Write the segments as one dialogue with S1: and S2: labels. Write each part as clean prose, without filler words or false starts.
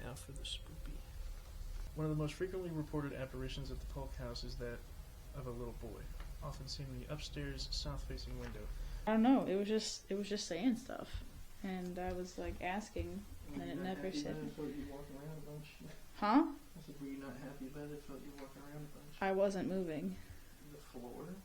S1: Now for the spoopy. One of the most frequently reported apparitions at the Polk House is that of a little boy, often seen in the upstairs south-facing window.
S2: I don't know. It was just saying stuff, and I was like asking, and it never said.
S1: I thought you walking around a bunch.
S2: Huh?
S1: I said, were you not happy about it? I thought you were walking around a bunch.
S2: I wasn't moving.
S1: The floor.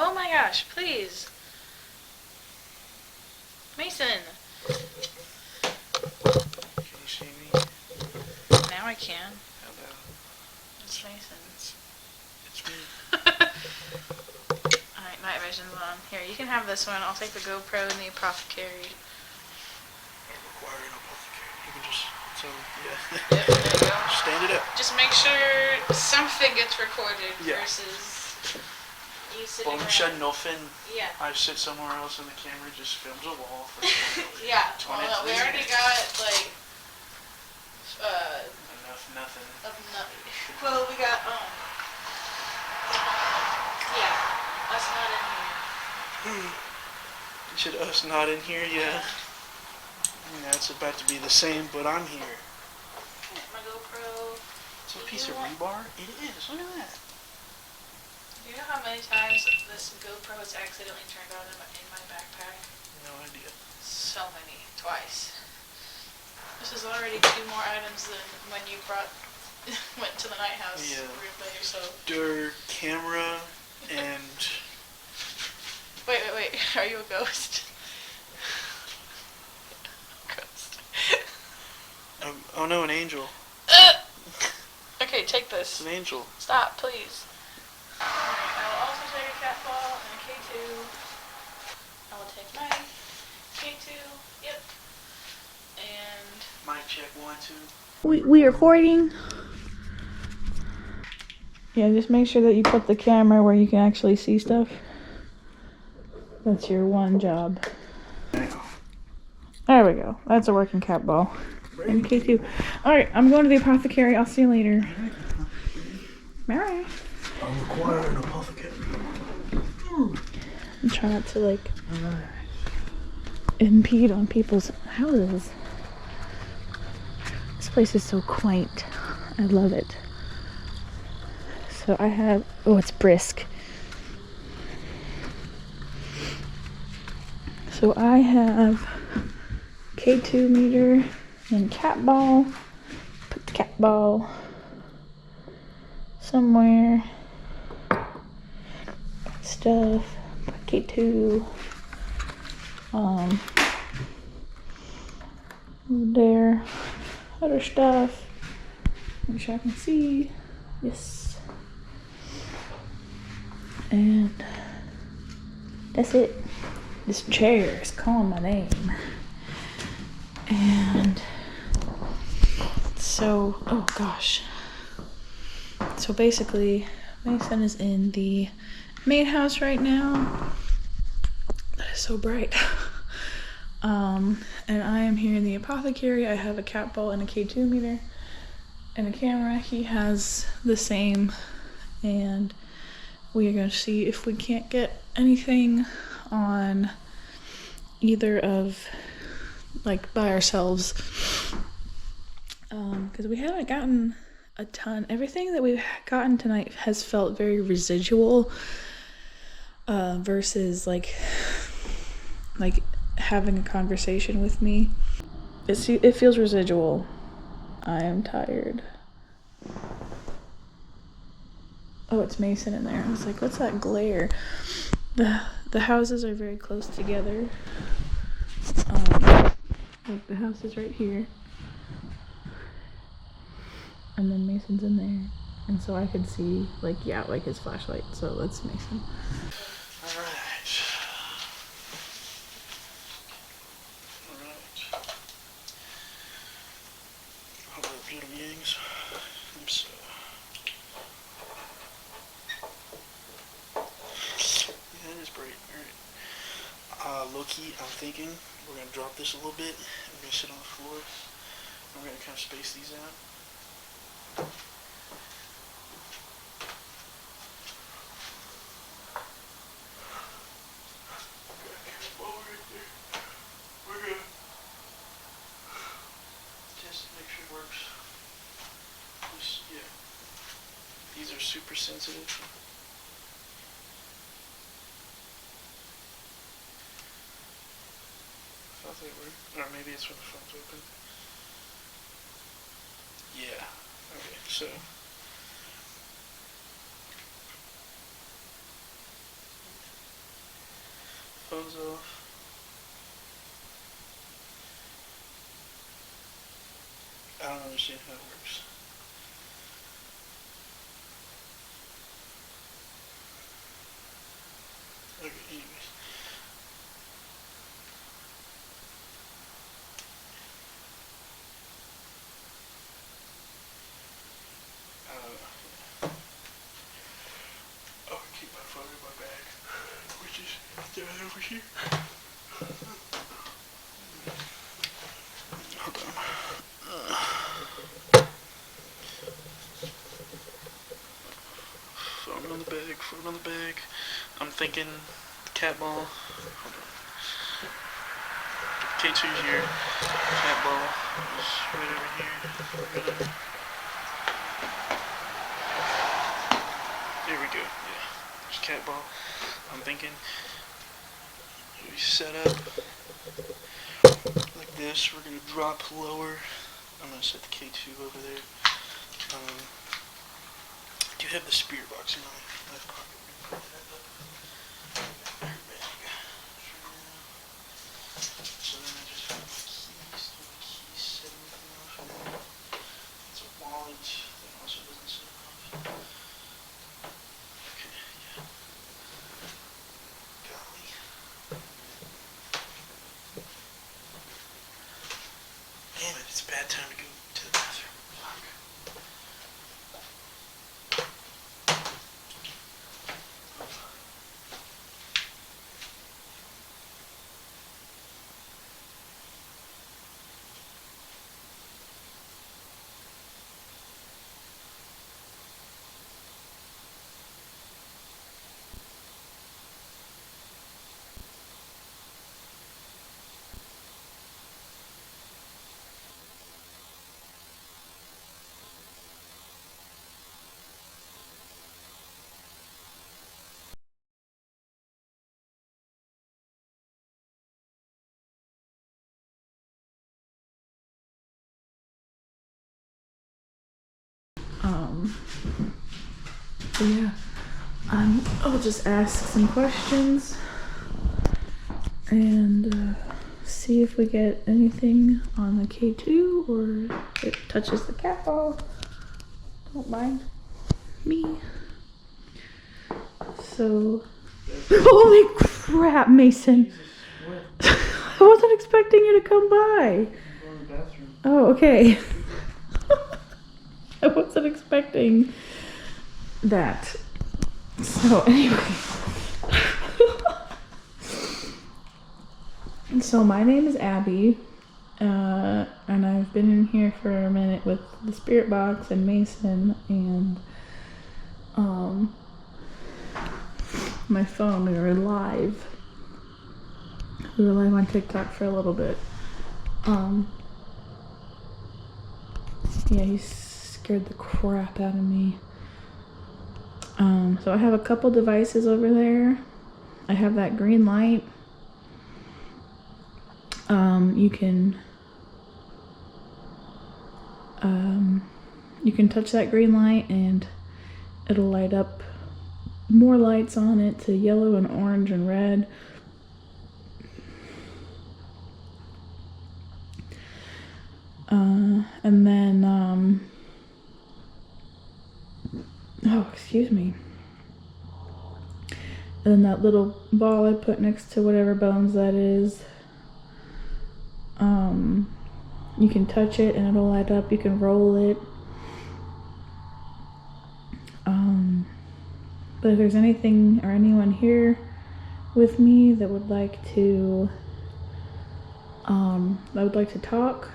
S2: Oh my gosh, please. Mason.
S1: Can you see me?
S2: Now I can.
S1: Hello.
S2: It's Mason.
S1: It's me.
S2: Alright, night vision's on. Here, you can have this one. I'll take the GoPro and the apothecary.
S1: I require an apothecary. You can just, yeah.
S2: Yep, there you go.
S1: Stand it up.
S2: Just make sure something gets recorded versus you sitting around.
S1: Nothing.
S2: Yeah.
S1: I sit somewhere else and the camera just films a wall for
S2: Yeah. Well, we already got like
S1: nothing.
S2: Well, we got yeah, us not in here.
S1: You said us not in here, yeah. Yeah, it's about to be the same, but I'm here.
S2: My GoPro.
S1: It's a piece of rebar? It is. Look at that.
S2: Do you know how many times this GoPro has accidentally turned on in my backpack?
S1: No idea.
S2: So many. Twice. This is already 2 more items than when you went to the night house room by yourself.
S1: Your camera and...
S2: Wait. Are you a ghost?
S1: Oh no, an angel.
S2: Okay, take this.
S1: It's an angel.
S2: Stop, please. Alright, I will also take a cat ball and a K2. I will take my K2. Yep. And...
S1: Mic check 1, 2.
S2: We recording? Yeah, just make sure that you put the camera where you can actually see stuff. That's your one job. There we go. That's a working cat ball. And K2. Alright, I'm going to the apothecary. I'll see you later. Alright.
S1: I'll require an apothecary.
S2: And try not to, like, impede on people's houses. This place is so quaint. I love it. So I have... Oh, it's brisk. So I have K2 meter and cat ball. Put the cat ball somewhere. Stuff. Put K2. There. Other stuff. Make sure I can see. Yes. And that's it. This chair is calling my name. And so, oh gosh. So basically, Mason is in the main house right now. That is so bright. And I am here in the apothecary. I have a cat ball and a K2 meter and a camera. He has the same, and we are going to see if we can't get anything on either of, like, by ourselves, because we haven't gotten a ton. Everything that we've gotten tonight has felt very residual, versus like having a conversation with me. It feels residual. I am tired. Oh, it's Mason in there. I was like, what's that glare? The houses are very close together. Like, the house is right here. And then Mason's in there. And so I could see, like, yeah, like his flashlight. So that's Mason.
S1: Alright. Hello, little yings. I'm so key, I'm thinking we're going to drop this a little bit. We're going to sit on the floor. And we're going to kind of space these out. We're going to test to make sure it works. Yeah. These are super sensitive. I thought they were. Or maybe it's when the phone's open. Yeah. Okay, so. Phone's off. I don't understand how it works. Okay, anyways. Oh, I keep my phone in my bag, which is right over here. Hold on. Phone on the bag, phone on the bag. I'm thinking cat ball. Hold on. K2's here. Cat ball is right over here. We're gonna... There we go. Yeah. There's cat ball. I'm thinking we set up like this. We're gonna drop lower. I'm gonna set the K2 over there. Do you have the spirit box in my left pocket? Put that up. So then I just have my keys set everything off. It's a wallet that also doesn't set off. Okay, yeah. Golly. Damn it, it's a bad time to go to the bathroom. Fuck.
S2: Yeah, I'll just ask some questions and see if we get anything on the K2 or it touches the cat ball. Don't mind me. So, holy crap, Mason. I wasn't expecting you to come by. Oh, okay. I wasn't expecting that. So anyway. So my name is Abby. And I've been in here for a minute with the spirit box and Mason and my phone. We were live. We were live on TikTok for a little bit. Yeah, he scared the crap out of me. So I have a couple devices over there. I have that green light. You can touch that green light and it'll light up more lights on it to yellow and orange and red. And then, oh, excuse me. And then that little ball I put next to whatever bones that is, you can touch it and it'll light up. You can roll it. But if there's anything or anyone here with me that would like to I would like to talk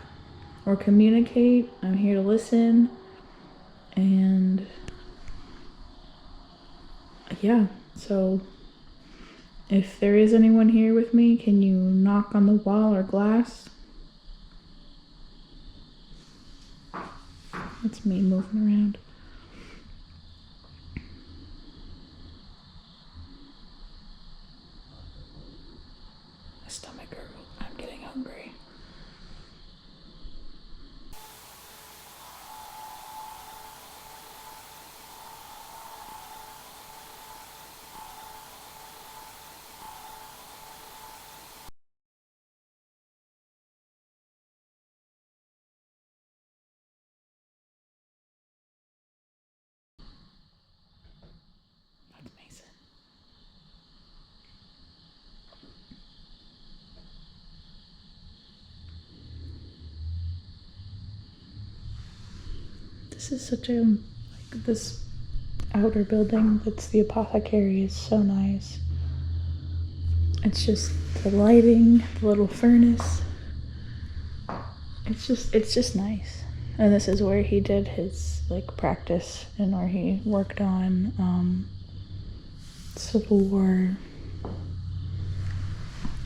S2: or communicate. I'm here to listen. And yeah, so if there is anyone here with me, can you knock on the wall or glass? That's me moving around. My stomach gurgled. I'm getting hungry. That's Mason. This is such a, like, this outer building that's the apothecary is so nice. It's just the lighting, the little furnace. It's just nice. And this is where he did his like practice and where he worked on Civil War.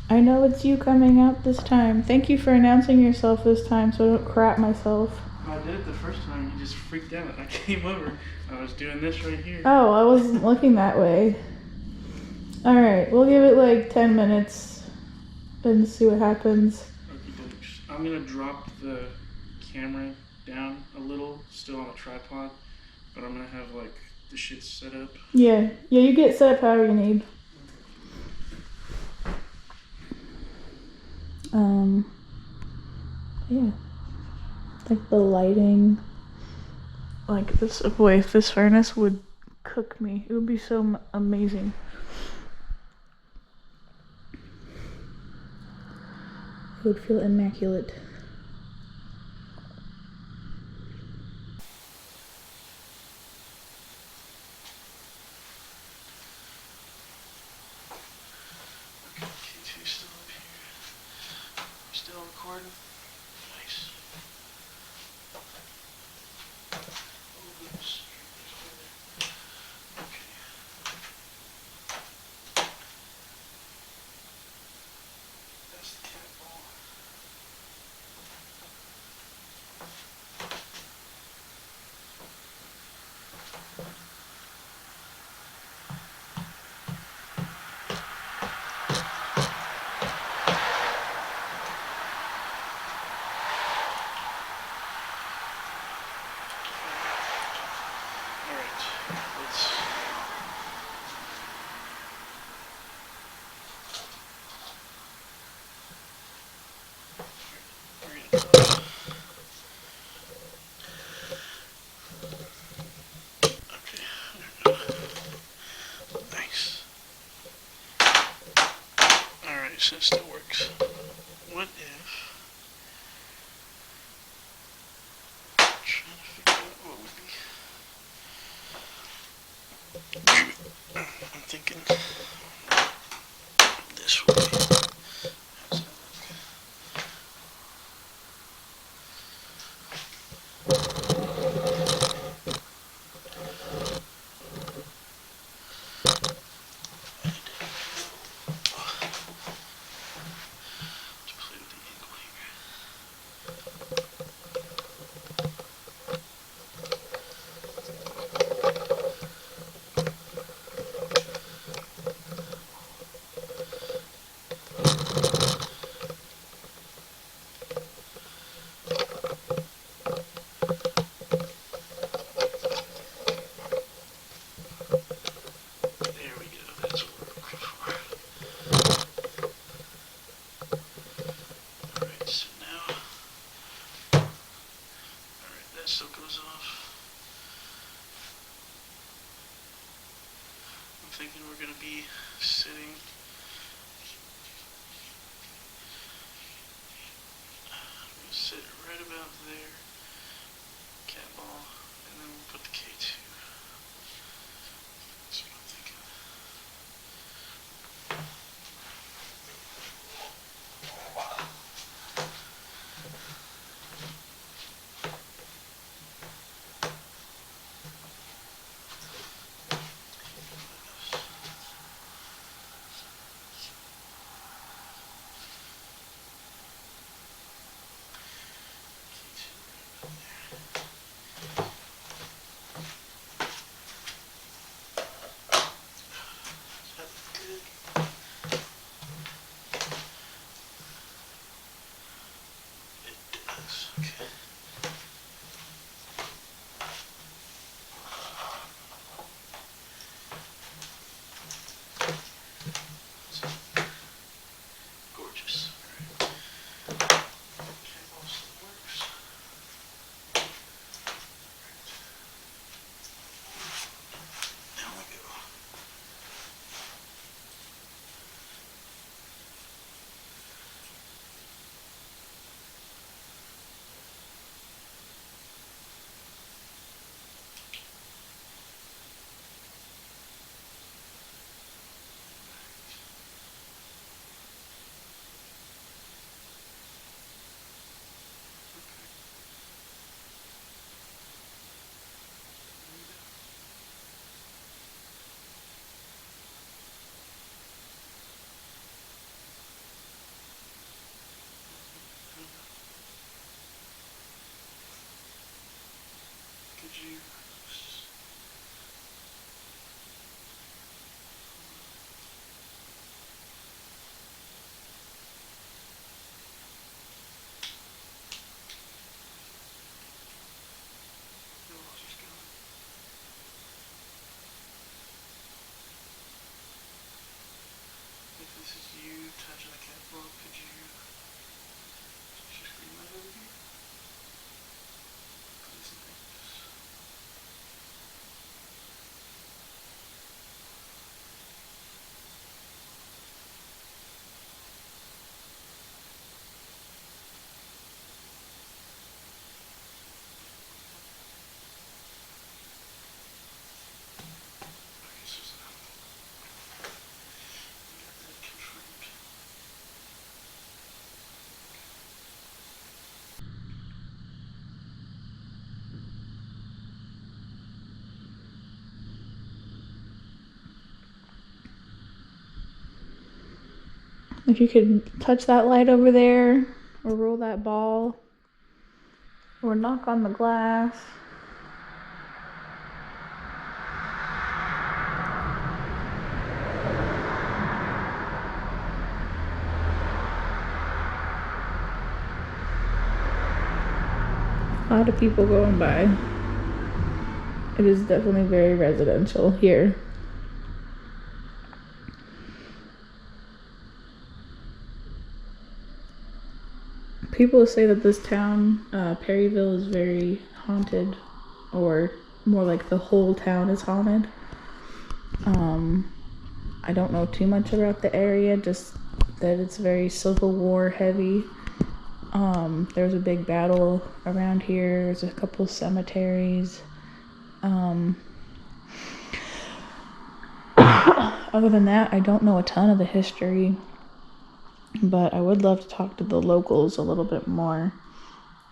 S2: I know it's you coming out this time. Thank you for announcing yourself this time so I don't crap myself.
S1: I did it the first time. You just freaked out. I came over. I was doing this right here.
S2: Oh, I wasn't looking that way. Alright, we'll give it like 10 minutes and see what happens.
S1: I'm gonna drop the camera down a little, still on a tripod, but I'm gonna have like the shit set up.
S2: Yeah, you get set up however you need. Yeah. Like the lighting. Like this, boy, if this furnace would cook me, it would be so amazing. It would feel immaculate.
S1: K2 still up here. Still recording. Nice. Oh, goodness. Okay. That's the cat ball. Nice. Alright, so it still works. What if... I'm trying to figure out what would be... I'm thinking... this way. How's that look? Still goes off. I'm thinking we're gonna be sitting. I'm gonna sit right about there. Cat ball, and then we'll put the K2. That's what I'm thinking.
S2: If you could touch that light over there, or roll that ball, or knock on the glass. A lot of people going by. It is definitely very residential here. People say that this town, Perryville, is very haunted, or more like the whole town is haunted. I don't know too much about the area, just that it's very Civil War heavy. There's a big battle around here. There's a couple cemeteries. Other than that, I don't know a ton of the history, but I would love to talk to the locals a little bit more,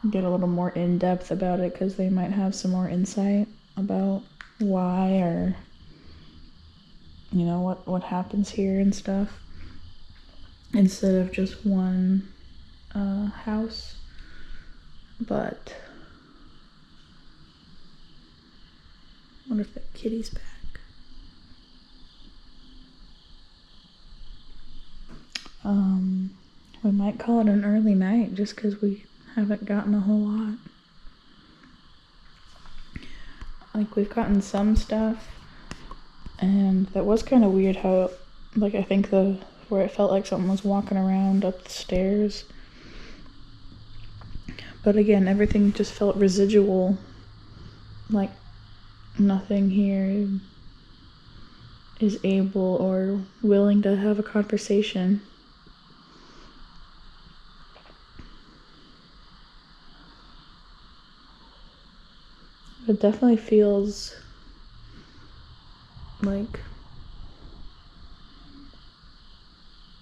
S2: get a little more in depth about it, because they might have some more insight about why, or you know, what happens here and stuff, instead of just one house. But I wonder if the kitty's back. We might call it an early night just because we haven't gotten a whole lot. Like, we've gotten some stuff, and that was kind of weird how, like, I think where it felt like something was walking around up the stairs. But again, everything just felt residual, like nothing here is able or willing to have a conversation. It definitely feels like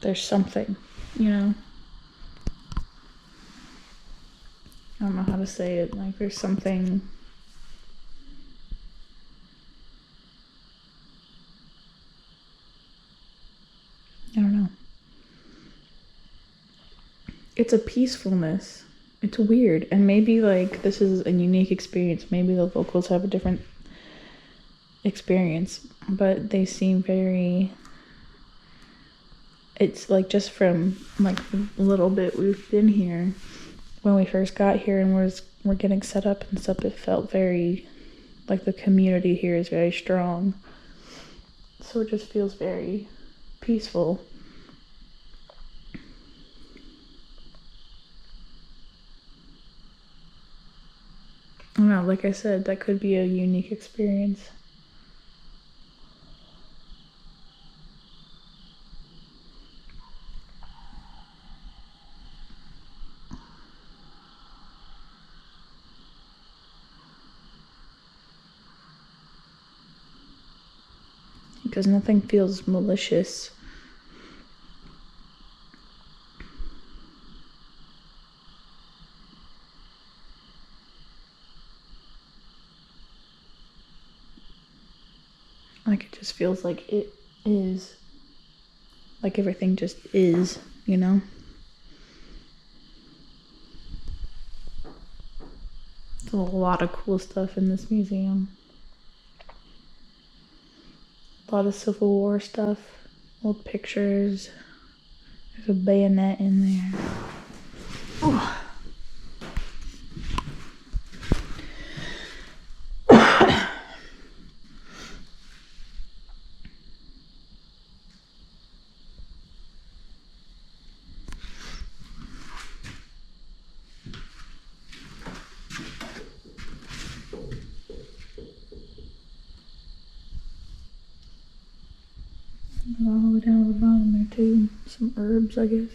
S2: there's something, you know? I don't know how to say it. Like, there's something. I don't know. It's a peacefulness. It's weird. And maybe, like, this is a unique experience. Maybe the locals have a different experience, but they seem very. It's like, just from like the little bit we've been here, when we first got here and we're getting set up and stuff, it felt very like the community here is very strong. So it just feels very peaceful. I don't know, like I said, that could be a unique experience. Because nothing feels malicious. Like, it just feels like it is. Like, everything just is, you know? There's a lot of cool stuff in this museum. A lot of Civil War stuff, old pictures. There's a bayonet in there. Ooh. All the way down to the bottom there too. Some herbs, I guess.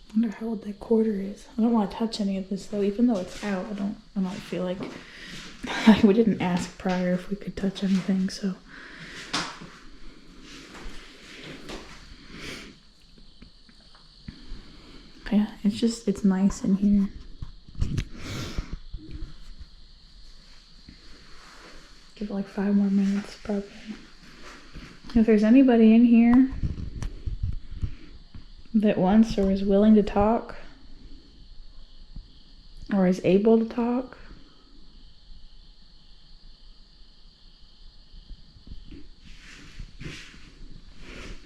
S2: I wonder how old that quarter is. I don't want to touch any of this though, even though it's out. I don't feel like we didn't ask prior if we could touch anything, so. Yeah, it's nice in here. Give it like 5 more minutes, probably. If there's anybody in here that wants or is willing to talk, or is able to talk,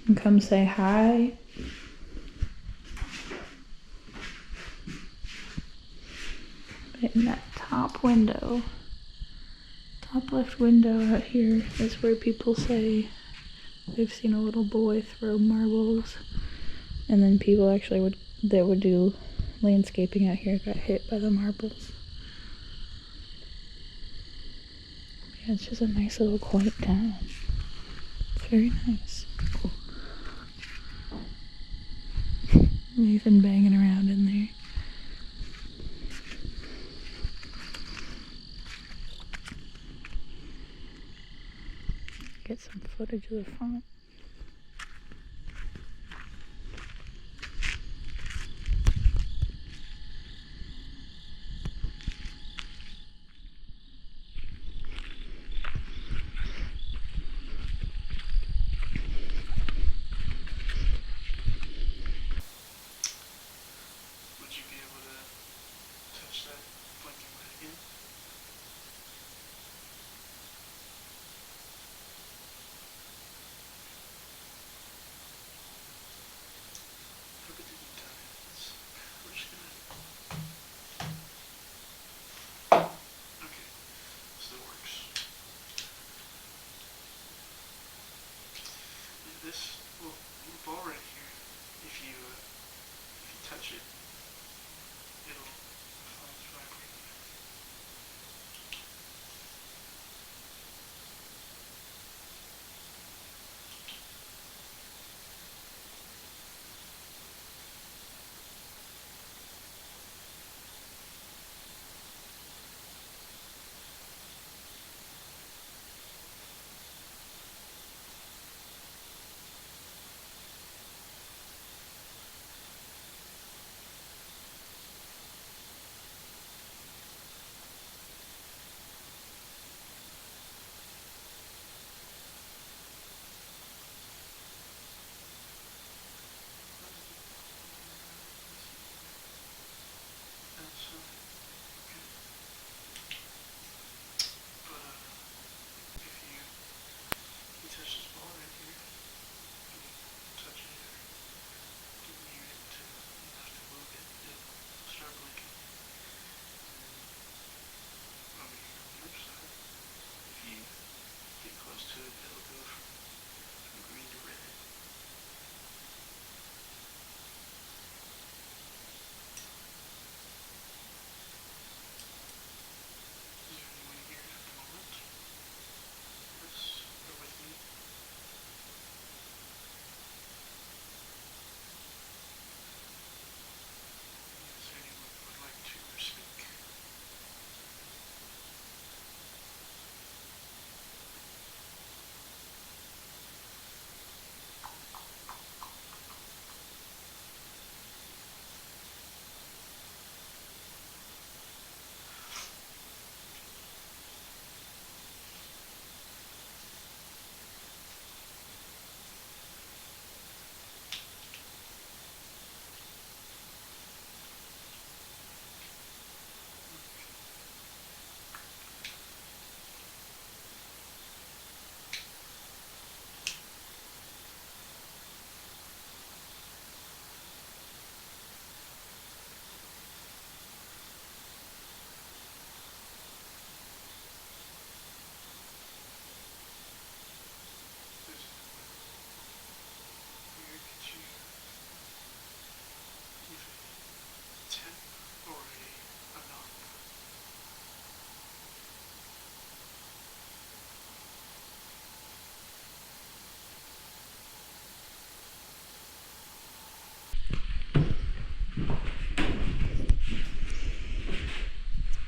S2: and come say hi. In that top window, top left window out here is where people say they've seen a little boy throw marbles, and then people actually that would do landscaping out here got hit by the marbles. Yeah, it's just a nice little quiet town. It's very nice. Nathan banging around in there. Get some footage of the front.
S1: Would you be able to touch that blinking light again? Look at the time. We're just gonna. Okay, still works. This little ball right here, if you touch it, it'll vibrate.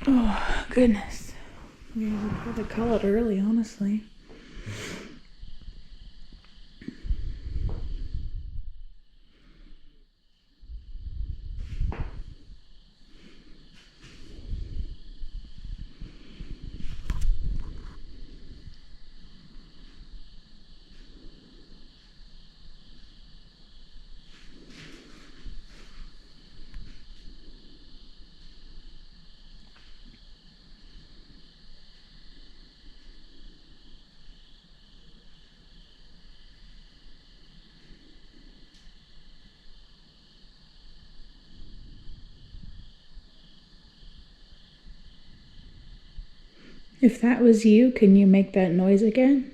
S2: Oh, goodness. Yeah, we probably call it early, honestly. If that was you, can you make that noise again?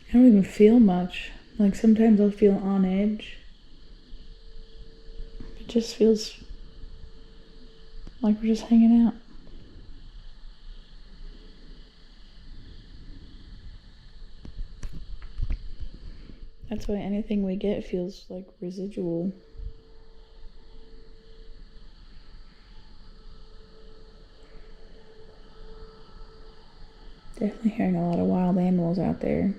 S2: I don't even feel much. Like sometimes I'll feel on edge. It just feels like we're just hanging out. That's why anything we get feels like residual. Definitely hearing a lot of wild animals out there.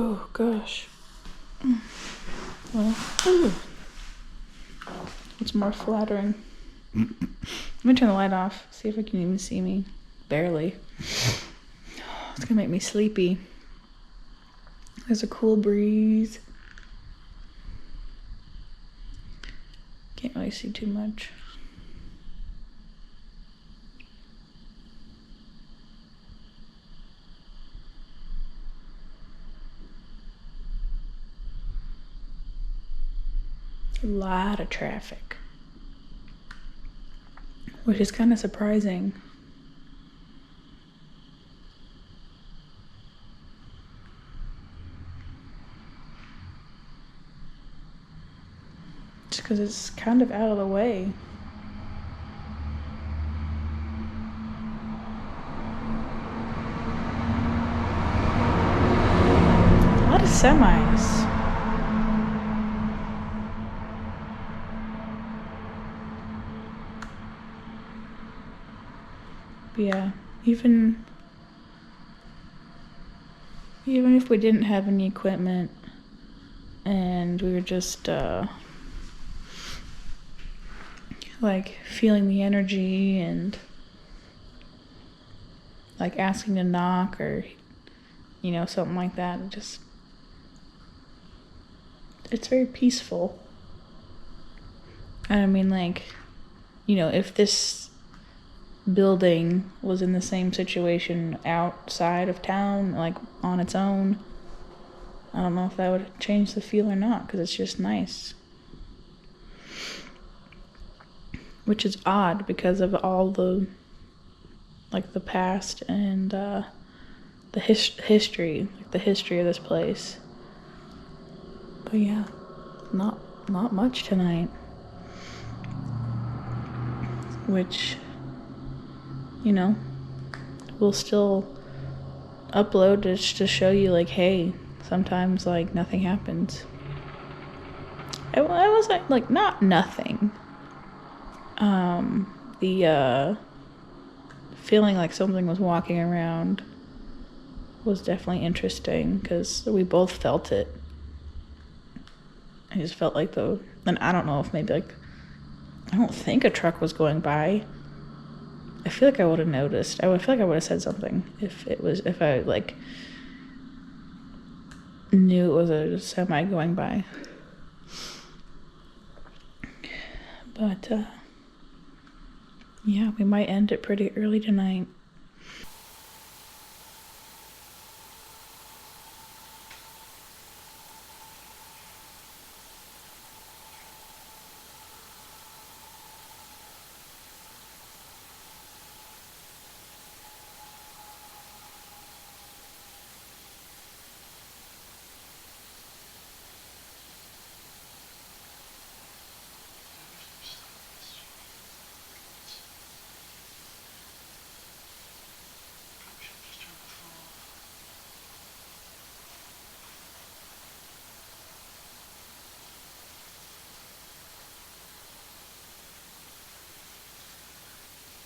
S2: Oh gosh. Well, what's more flattering? Let me turn the light off, see if I can even see me. Barely. It's gonna make me sleepy. There's a cool breeze. Can't really see too much. A lot of traffic, which is kind of surprising. Just because it's kind of out of the way. A lot of semis. Yeah, even if we didn't have any equipment and we were just like feeling the energy and like asking to knock or something like that, it's very peaceful. And I mean, like, if this building was in the same situation outside of town, like on its own, I don't know if that would change the feel or not, because it's just nice. Which is odd because of all the past and the history, like the history of this place. But yeah, not much tonight. Which, we'll still upload just to show you, like, hey, sometimes, like, nothing happens. I was, like, not nothing. The feeling like something was walking around was definitely interesting, because we both felt it. I just felt like and I don't know if maybe, like, I don't think a truck was going by. I feel like I would have noticed. I feel like I would have said something if I, like, knew it was a semi going by. But yeah, we might end it pretty early tonight.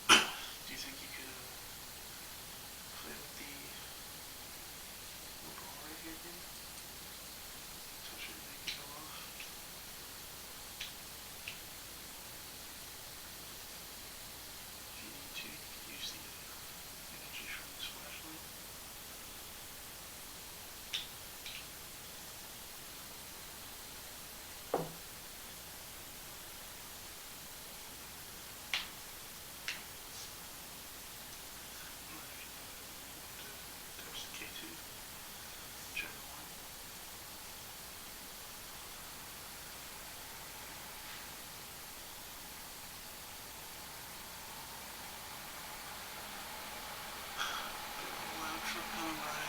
S1: Do you think you could play with the ball right here again? Touch it and make it go off. If you need to, you can use the energy from this flashlight. Touch the K2, channel 1. Loud truck coming by.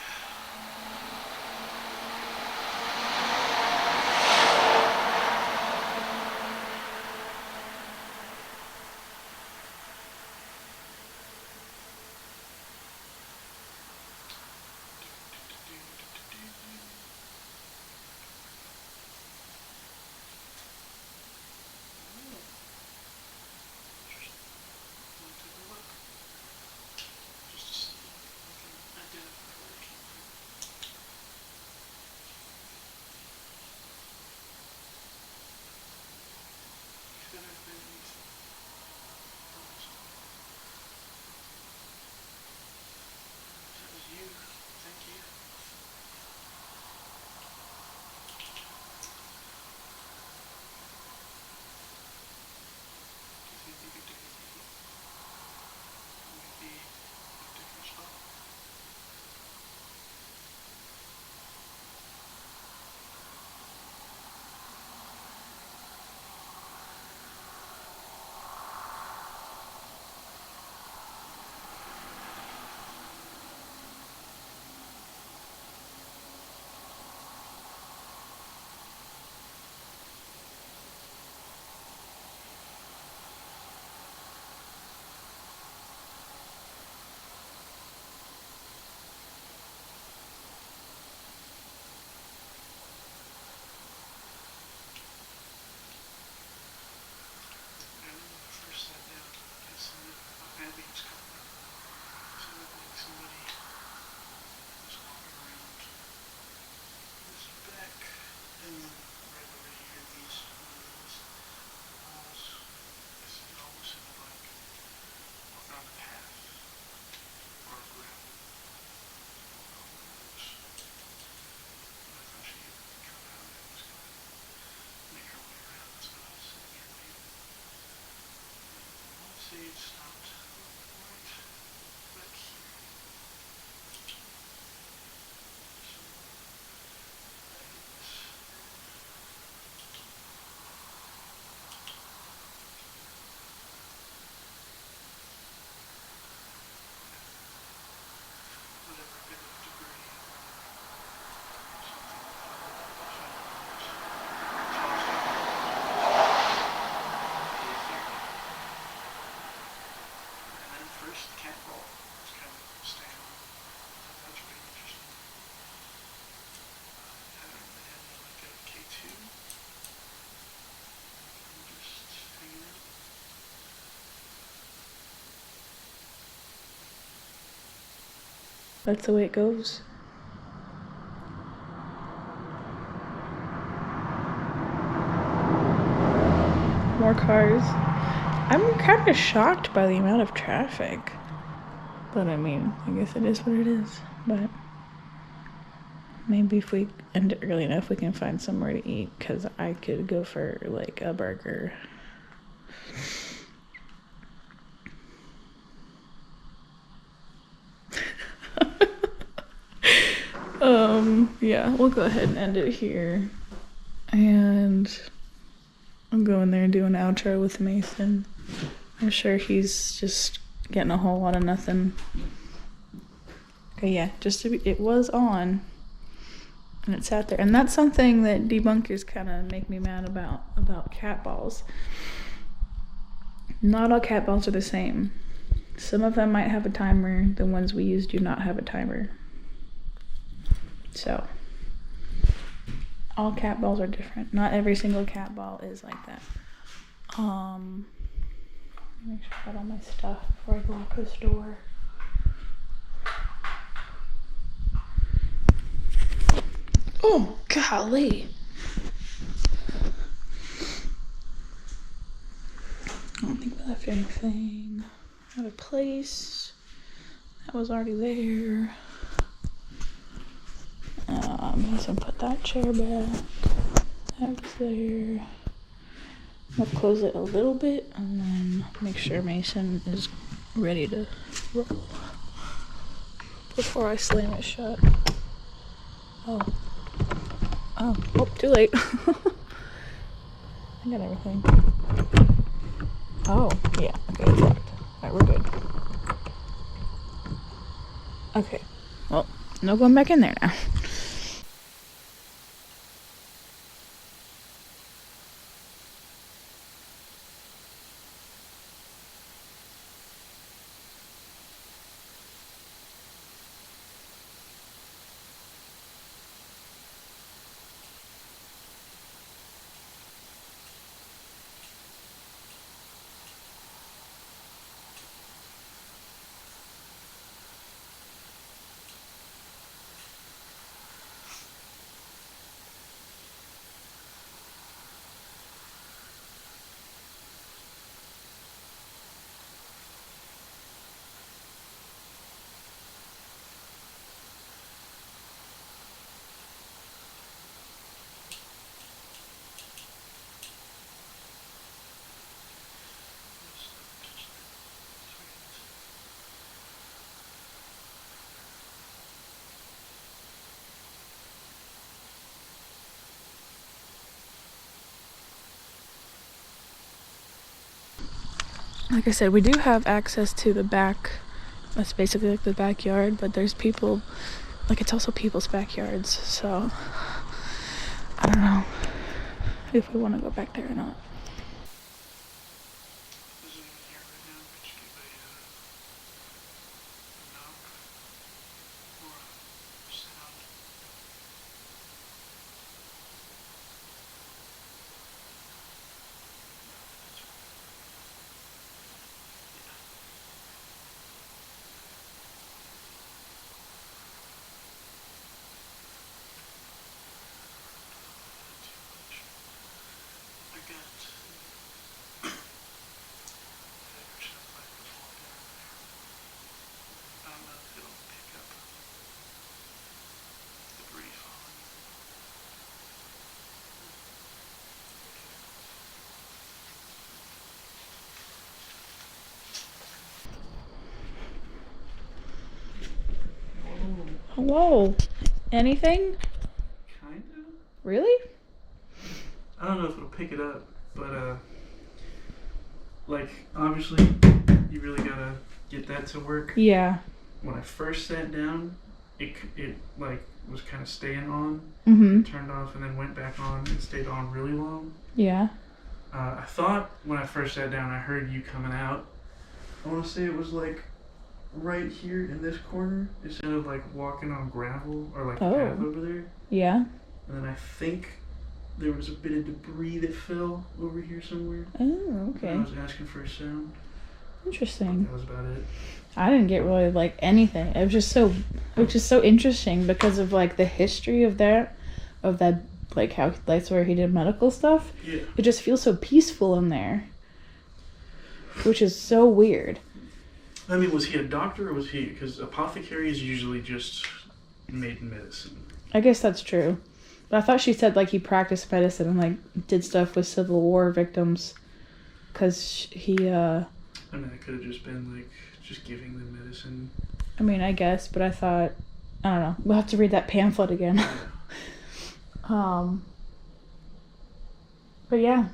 S2: That's the way it goes. More cars. I'm kind of shocked by the amount of traffic. But I mean, I guess it is what it is. But maybe if we end it early enough, we can find somewhere to eat. Because I could go for like a burger. Yeah, we'll go ahead and end it here. And I'll go in there and do an outro with Mason. I'm sure he's just getting a whole lot of nothing. Okay, yeah, it was on. And it sat there. And that's something that debunkers kind of make me mad about cat balls. Not all cat balls are the same. Some of them might have a timer. The ones we use do not have a timer. So, all cat balls are different. Not every single cat ball is like that. Make sure I got all my stuff before I lock this door. Oh, golly. I don't think we left anything out of place. That was already there. Mason put that chair back. That was there. I'll close it a little bit and then make sure Mason is ready to roll before I slam it shut. Oh, too late. I got everything. Oh, yeah, okay, it's locked. Alright, we're good. Okay, well, no going back in there now. Like I said, we do have access to the back. That's basically like the backyard, but there's people, like it's also people's backyards, so I don't know if we want to go back there or not. Hello. Anything?
S1: Kinda?
S2: Really?
S1: I don't know if it'll pick it up, but like obviously you really gotta get that to work.
S2: Yeah.
S1: When I first sat down, it like was kind of staying on.
S2: Mm-hmm.
S1: Turned off and then went back on and stayed on really long.
S2: Yeah.
S1: I thought when I first sat down I heard you coming out. I want to say it was like right here in this corner instead of like walking on gravel or like a path over there.
S2: Yeah.
S1: And then I think there was a bit of debris that fell over here somewhere.
S2: Oh, okay.
S1: And I was asking for a sound.
S2: Interesting.
S1: That was about it.
S2: I didn't get really like anything. It was just so interesting because of like the history of that like how that's where he did medical stuff.
S1: Yeah.
S2: It just feels so peaceful in there, which is so weird.
S1: I mean, was he a doctor or was he? Because apothecary is usually just made medicine.
S2: I guess that's true. But I thought she said like he practiced medicine and like did stuff with Civil War victims. because he,
S1: I mean, it could have just been, like, just giving them medicine.
S2: I mean, I guess, but I thought, I don't know. We'll have to read that pamphlet again. But yeah.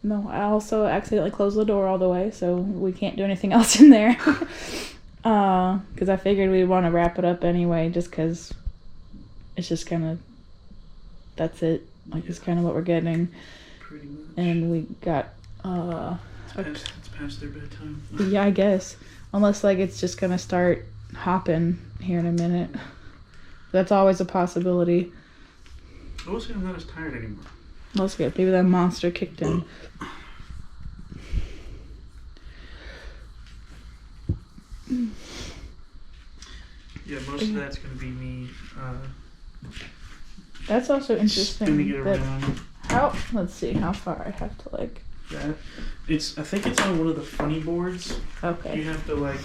S2: No, I also accidentally closed the door all the way, so we can't do anything else in there. Because I figured we'd want to wrap it up anyway, just because it's just kind of, that's it. Like, it's kind of what we're getting.
S1: Pretty much.
S2: And we got,
S1: It's past their bedtime.
S2: yeah, I guess. Unless, like, it's just going to start hopping here in a minute. That's always a possibility.
S1: I will say I'm not as tired anymore.
S2: Let's get, maybe that monster kicked in.
S1: Yeah, most of that's going to be me
S2: That's also interesting.
S1: spinning it around.
S2: Let's see how far I have to, like...
S1: That. I think it's on one of the funny boards.
S2: Okay.
S1: You have to, like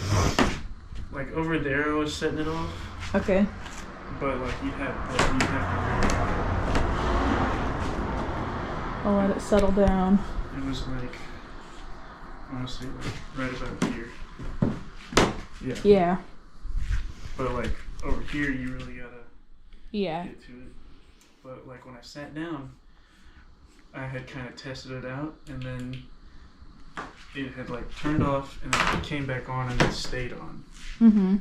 S1: over there I was setting it off.
S2: Okay.
S1: But, like, you'd have
S2: I'll let it settle down.
S1: It was like, honestly, like right about here. Yeah.
S2: Yeah.
S1: But like over here, you really gotta
S2: Yeah.
S1: get to it. But like when I sat down, I had kind of tested it out, and then it had like turned off, and then it came back on, and it stayed on.
S2: Mm-hmm.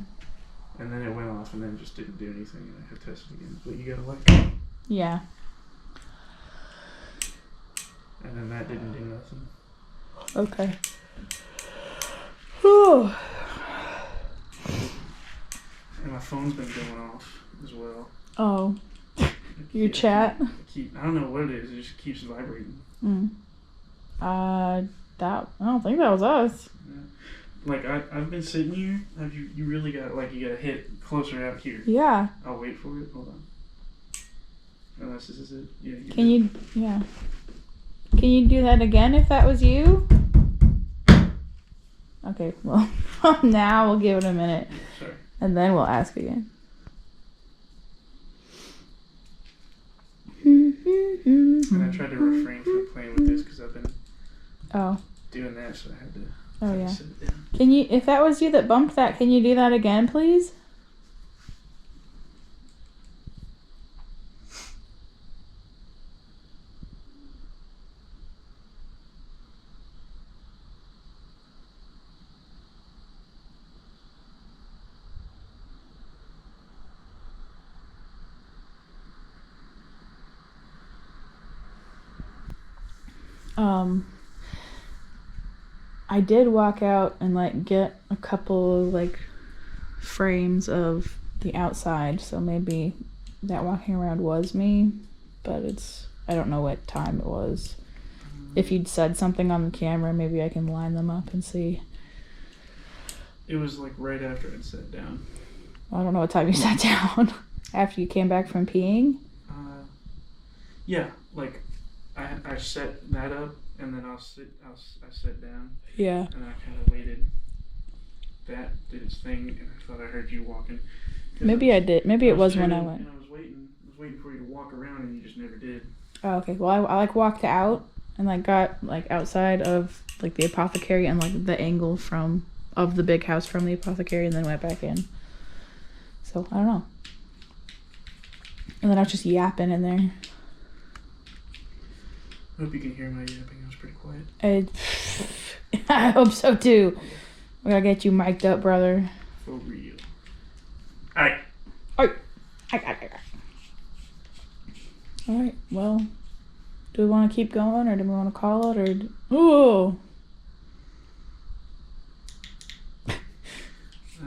S1: And then it went off, and then just didn't do anything, and I had tested again. But you gotta like.
S2: Yeah.
S1: And then that didn't do nothing.
S2: Okay. Whew. And
S1: my phone's been going off as well.
S2: Oh. Your chat?
S1: I don't know what it is. It just keeps vibrating.
S2: I don't think that was us.
S1: Yeah. Like I've been sitting here. You really got you got to hit closer out here.
S2: Yeah.
S1: I'll wait for it. Hold on. Unless this is it. Yeah.
S2: Yeah. Can you do that again if that was you? Okay. Well, now we'll give it a minute.
S1: Sorry.
S2: And then we'll ask again.
S1: And I tried to refrain from playing with this because I've been doing that, so I had to sit it down.
S2: Can you, if that was you that bumped that, can you do that again, please? I did walk out and get a couple frames of the outside, so maybe that walking around was me, but I don't know what time it was. If you'd said something on the camera, maybe I can line them up and see.
S1: It was right after I'd sat down.
S2: I don't know what time you sat down. After you came back from peeing?
S1: Yeah, I set that up, and then I sat down.
S2: Yeah.
S1: And I kind of waited. That did its thing, and I thought I heard you walking.
S2: Maybe I did. Maybe it was when I went.
S1: And I was waiting for you to walk around, and you just never did.
S2: Oh, okay. Well, I walked out and got outside of the apothecary and the angle of the big house from the apothecary, and then went back in. So I don't know. And then I was just yapping in there.
S1: I hope you can hear my yapping. I was pretty quiet.
S2: I hope so too. We gotta get you mic'd up, brother.
S1: For real. Alright.
S2: Alright, well, do we want to keep going, or do we want to call it, or... Ooh!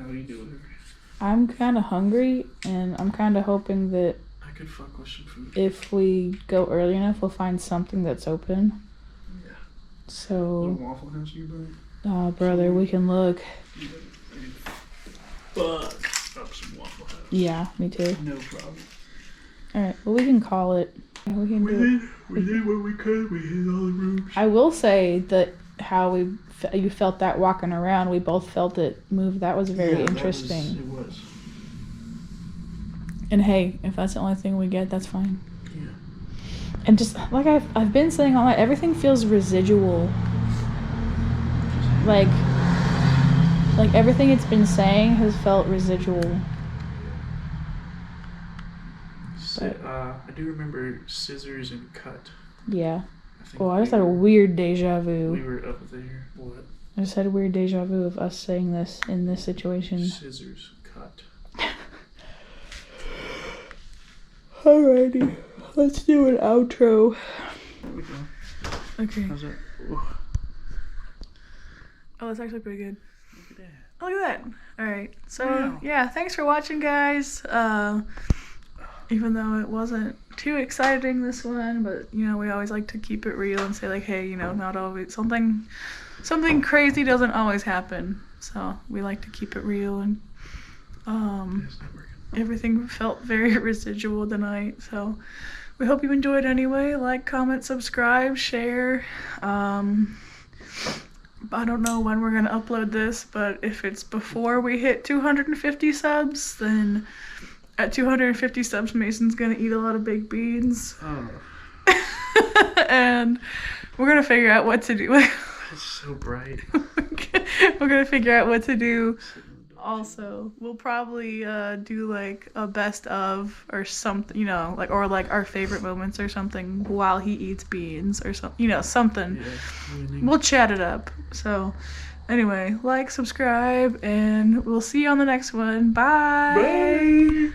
S1: We do whatever.
S2: I'm kind of hungry, and I'm kind of hoping that
S1: I could fuck with some food.
S2: if we go early enough, we'll find something that's open.
S1: Yeah.
S2: So...
S1: Little Waffle House nearby?
S2: Oh, brother, we can look.
S1: Fuck up some Waffle House.
S2: Yeah, me too.
S1: No problem.
S2: Alright, well, we can call it. Yeah, we can do it.
S1: We did what we could. We hit all the rooms.
S2: I will say that how you felt that walking around, we both felt it move. That was very interesting.
S1: It was.
S2: And hey, if that's the only thing we get, that's fine.
S1: Yeah.
S2: And just like I've been saying all night, everything feels residual. like everything it's been saying has felt residual.
S1: I do remember scissors and cut.
S2: Yeah.
S1: think
S2: Oh, I just had a weird deja vu.
S1: We were up there. What?
S2: I just had a weird deja vu of us saying this in this situation.
S1: Scissors cut.
S2: Alrighty, let's do an outro.
S1: There we go.
S2: Okay.
S1: How's that? Ooh.
S2: Oh, that's actually pretty good.
S1: Look at that.
S2: Oh, look at that. Alright, so
S1: Wow.
S2: yeah, thanks for watching, guys. Even though it wasn't too exciting, this one, but you know, we always like to keep it real and say like, hey, you know, not always something crazy doesn't always happen. So we like to keep it real, and everything felt very residual tonight. So we hope you enjoyed anyway. Like, comment, subscribe, share. I don't know when we're gonna upload this, but if it's before we hit 250 subs, then at 250 subs, Mason's gonna eat a lot of baked beans.
S1: Oh.
S2: And we're gonna figure out what to do.
S1: It's so bright.
S2: We're gonna figure out what to do. Also, we'll probably do like a best of or something, you know, like, or like our favorite moments or something while he eats beans or something, you know, something.
S1: Yeah.
S2: We'll chat it up. So anyway, like, subscribe, and we'll see you on the next one. Bye.
S1: Bye.